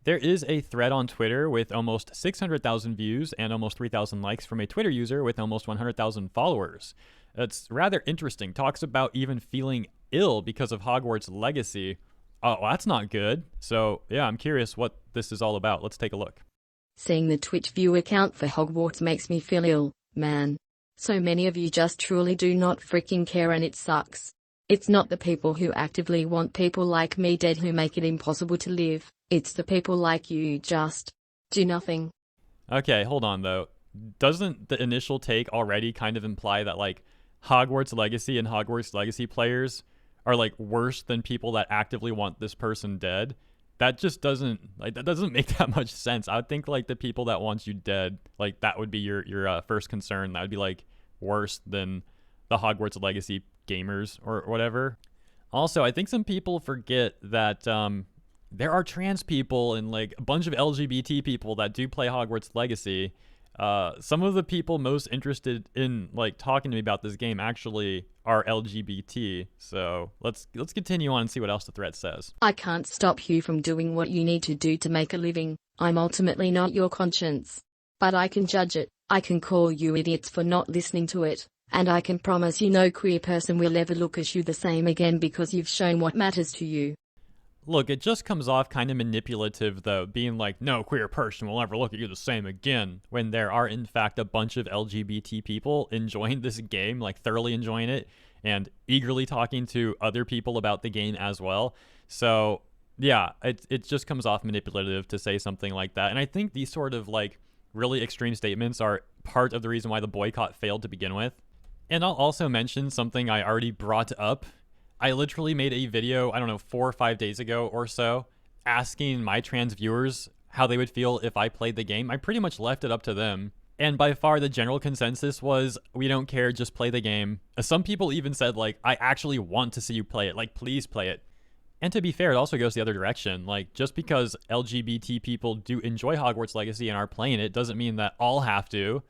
There is a thread on Twitter with almost 600,000 views and almost 3,000 likes from a Twitter user with almost 100,000 followers. It's rather interesting. Talks about even feeling ill because of Hogwarts Legacy. Oh, well, that's not good. So, yeah, I'm curious what this is all about. Let's take a look. Seeing the Twitch view account for Hogwarts makes me feel ill, man. So many of you just truly do not freaking care, and it sucks. It's not the people who actively want people like me dead who make it impossible to live. It's the people like you who just do nothing. Okay, hold on though. Doesn't the initial take already kind of imply that like Hogwarts Legacy and Hogwarts Legacy players are like worse than people that actively want this person dead? That just doesn't make that much sense. I would think like the people that want you dead, like that would be your first concern. That would be like worse than the Hogwarts Legacy gamers or whatever. Also, I think some people forget that there are trans people and like a bunch of LGBT people that do play Hogwarts Legacy. Some of the people most interested in like talking to me about this game actually are LGBT. So let's continue on and see what else the thread says. I can't stop you from doing what you need to do to make a living. I'm ultimately not your conscience. But I can judge it. I can call you idiots for not listening to it. And I can promise you no queer person will ever look at you the same again because you've shown what matters to you. Look, it just comes off kind of manipulative, though, being like, no queer person will ever look at you the same again, when there are, in fact, a bunch of LGBT people enjoying this game, like thoroughly enjoying it, and eagerly talking to other people about the game as well. So, yeah, it just comes off manipulative to say something like that. And I think these sort of, like, really extreme statements are part of the reason why the boycott failed to begin with. And I'll also mention something I already brought up. I literally made a video, I don't know, 4 or 5 days ago or so, asking my trans viewers how they would feel if I played the game. I pretty much left it up to them. And by far the general consensus was, we don't care, just play the game. Some people even said, like, I actually want to see you play it. Like, please play it. And to be fair, it also goes the other direction. Like, just because LGBT people do enjoy Hogwarts Legacy and are playing it doesn't mean that all have to.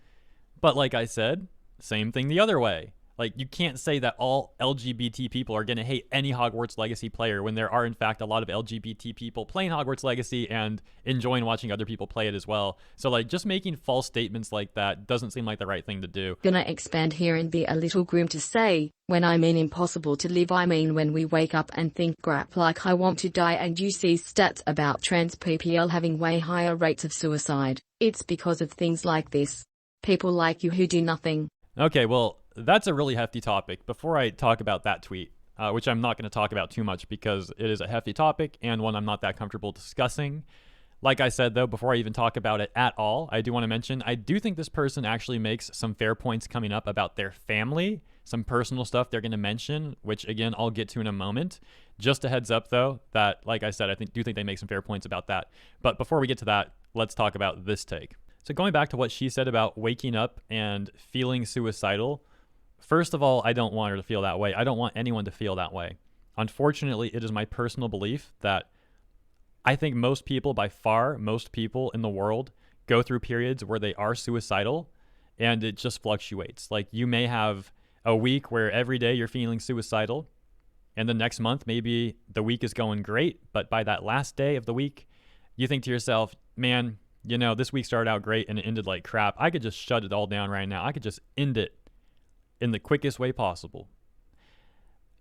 But like I said, same thing the other way. Like, you can't say that all LGBT people are going to hate any Hogwarts Legacy player when there are, in fact, a lot of LGBT people playing Hogwarts Legacy and enjoying watching other people play it as well. So, like, just making false statements like that doesn't seem like the right thing to do. Gonna expand here and be a little grim to say, when I mean impossible to live, I mean when we wake up and think crap like I want to die and you see stats about trans people having way higher rates of suicide. It's because of things like this. People like you who do nothing. Okay, well, that's a really hefty topic. Before I talk about that tweet, which I'm not going to talk about too much because it is a hefty topic and one I'm not that comfortable discussing. Like I said, though, before I even talk about it at all, I do want to mention, I do think this person actually makes some fair points coming up about their family, some personal stuff they're going to mention, which, again, I'll get to in a moment. Just a heads up, though, that, like I said, I do think they make some fair points about that. But before we get to that, let's talk about this take. So going back to what she said about waking up and feeling suicidal, first of all, I don't want her to feel that way. I don't want anyone to feel that way. Unfortunately, it is my personal belief that I think most people, by far, most people in the world go through periods where they are suicidal, and it just fluctuates. Like, you may have a week where every day you're feeling suicidal, and the next month, maybe the week is going great, but by that last day of the week, you think to yourself, man, you know, this week started out great and it ended like crap. I could just shut it all down right now. I could just end it in the quickest way possible.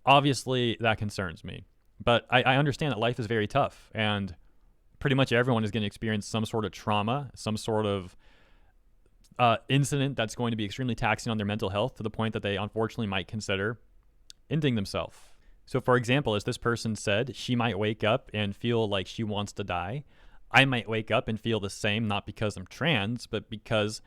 Obviously, that concerns me. But I understand that life is very tough, and pretty much everyone is going to experience some sort of trauma, some sort of incident that's going to be extremely taxing on their mental health to the point that they unfortunately might consider ending themselves. So, for example, as this person said, she might wake up and feel like she wants to die. I might wake up and feel the same, not because I'm trans, but because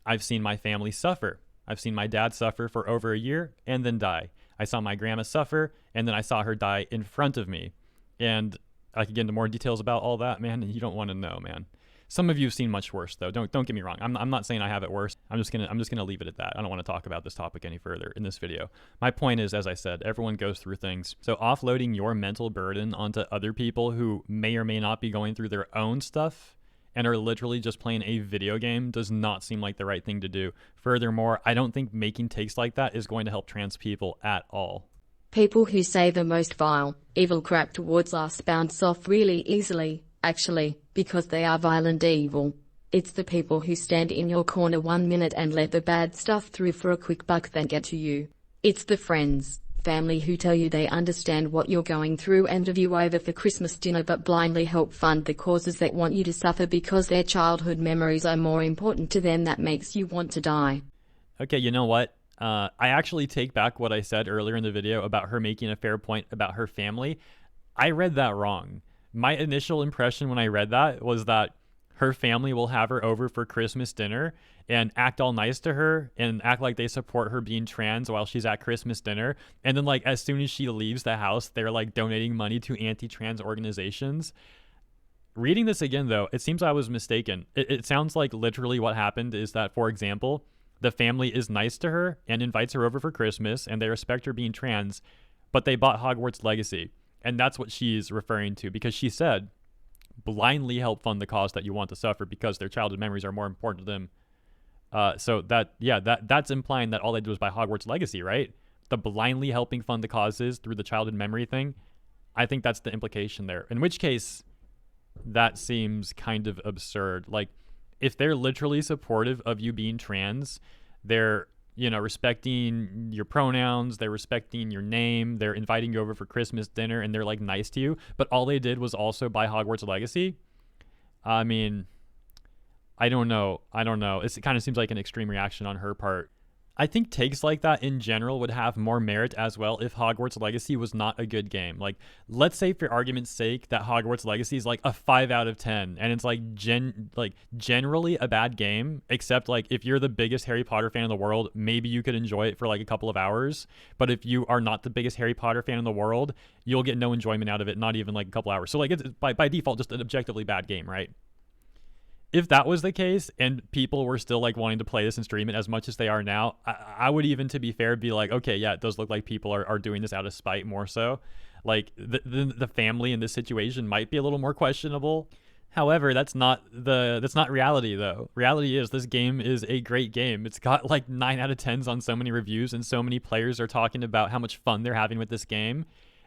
I've seen my family suffer. I've seen my dad suffer for over a year and then die. I saw my grandma suffer, and then I saw her die in front of me. And I could get into more details about all that, man, and you don't want to know, man. Some of you have seen much worse, though. Don't get me wrong. I'm not saying I have it worse. I'm just gonna leave it at that. I don't want to talk about this topic any further in this video. My point is, as I said, everyone goes through things. So offloading your mental burden onto other people who may or may not be going through their own stuff and are literally just playing a video game does not seem like the right thing to do. Furthermore, I don't think making takes like that is going to help trans people at all. People who say the most vile, evil crap towards us bounce off really easily. Actually, because they are violent evil. It's the people who stand in your corner 1 minute and let the bad stuff through for a quick buck that get to you. It's the friends, family who tell you they understand what you're going through and have you over for Christmas dinner but blindly help fund the causes that want you to suffer because their childhood memories are more important to them. That makes you want to die. Okay, you know what? I actually take back what I said earlier in the video about her making a fair point about her family. I read that wrong. My initial impression when I read that was that her family will have her over for Christmas dinner and act all nice to her and act like they support her being trans while she's at Christmas dinner. And then, like, as soon as she leaves the house, they're like donating money to anti-trans organizations. Reading this again, though, it seems I was mistaken. It sounds like literally what happened is that, for example, the family is nice to her and invites her over for Christmas and they respect her being trans, but they bought Hogwarts Legacy. And that's what she's referring to, because she said, blindly help fund the cause that you want to suffer because their childhood memories are more important to them. So that's implying that all they did was buy Hogwarts Legacy, right? The blindly helping fund the causes through the childhood memory thing. I think that's the implication there. In which case, that seems kind of absurd. Like, if they're literally supportive of you being trans, they're, respecting your pronouns, they're respecting your name, they're inviting you over for Christmas dinner, and they're like nice to you, but all they did was also buy Hogwarts Legacy. I mean, I don't know. It kind of seems like an extreme reaction on her part. I think takes like that in general would have more merit as well if Hogwarts Legacy was not a good game. Like, let's say for argument's sake that Hogwarts Legacy is like a 5 out of 10 and it's like generally a bad game, except like if you're the biggest Harry Potter fan in the world, maybe you could enjoy it for like a couple of hours. But if you are not the biggest Harry Potter fan in the world, you'll get no enjoyment out of it, not even like a couple hours. So like it's by default just an objectively bad game, right? If that was the case and people were still like wanting to play this and stream it as much as they are now, I would even, to be fair, be like, okay, yeah, it does look like people are doing this out of spite more so. Like the family in this situation might be a little more questionable. However, that's not reality though. Reality is this game is a great game. It's got like 9 out of 10s on so many reviews and so many players are talking about how much fun they're having with this game.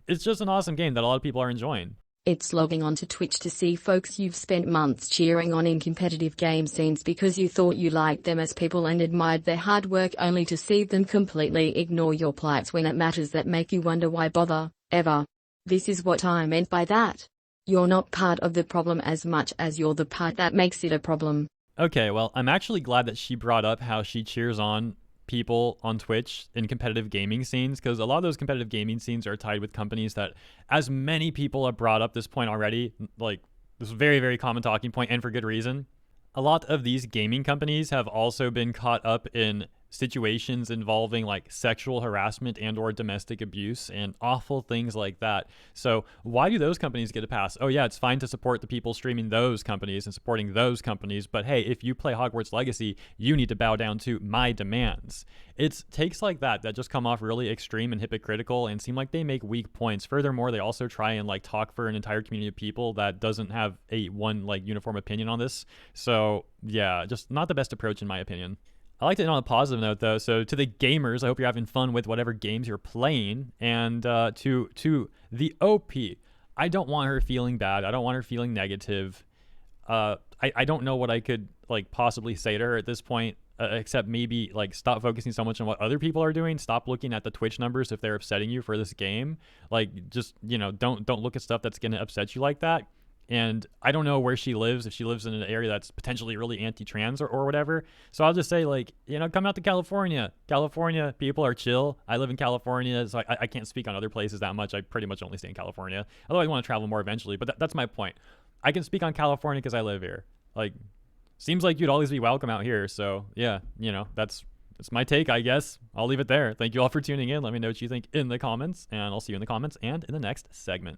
It's just an awesome game that a lot of people are enjoying. It's logging onto Twitch to see folks you've spent months cheering on in competitive game scenes because you thought you liked them as people and admired their hard work, only to see them completely ignore your plights when it matters, that make you wonder why bother, ever. This is what I meant by that. You're not part of the problem as much as you're the part that makes it a problem. Okay, well, I'm actually glad that she brought up how she cheers on people on Twitch in competitive gaming scenes, because a lot of those competitive gaming scenes are tied with companies that, as many people have brought up this point already, like this very, very common talking point, and for good reason. A lot of these gaming companies have also been caught up in situations involving like sexual harassment and or domestic abuse and awful things like that. So why do those companies get a pass? Oh yeah, it's fine to support the people streaming those companies and supporting those companies, but hey, if you play Hogwarts Legacy, you need to bow down to my demands. It's takes like that just come off really extreme and hypocritical and seem like they make weak points. Furthermore, they also try and like talk for an entire community of people that doesn't have a one like uniform opinion on this. So yeah, just not the best approach in my opinion. I like to end on a positive note, though. So to the gamers, I hope you're having fun with whatever games you're playing. And to the OP, I don't want her feeling bad. I don't want her feeling negative. I don't know what I could like possibly say to her at this point, except maybe like stop focusing so much on what other people are doing. Stop looking at the Twitch numbers if they're upsetting you for this game. Like, just, don't look at stuff that's going to upset you like that. And I don't know where she lives, if she lives in an area that's potentially really anti-trans or whatever. So I'll just say, like, come out to California. California, people are chill. I live in California, so I can't speak on other places that much. I pretty much only stay in California. Although I want to travel more eventually, but that's my point. I can speak on California because I live here. Like, seems like you'd always be welcome out here. So, yeah, that's my take, I guess. I'll leave it there. Thank you all for tuning in. Let me know what you think in the comments, and I'll see you in the comments and in the next segment.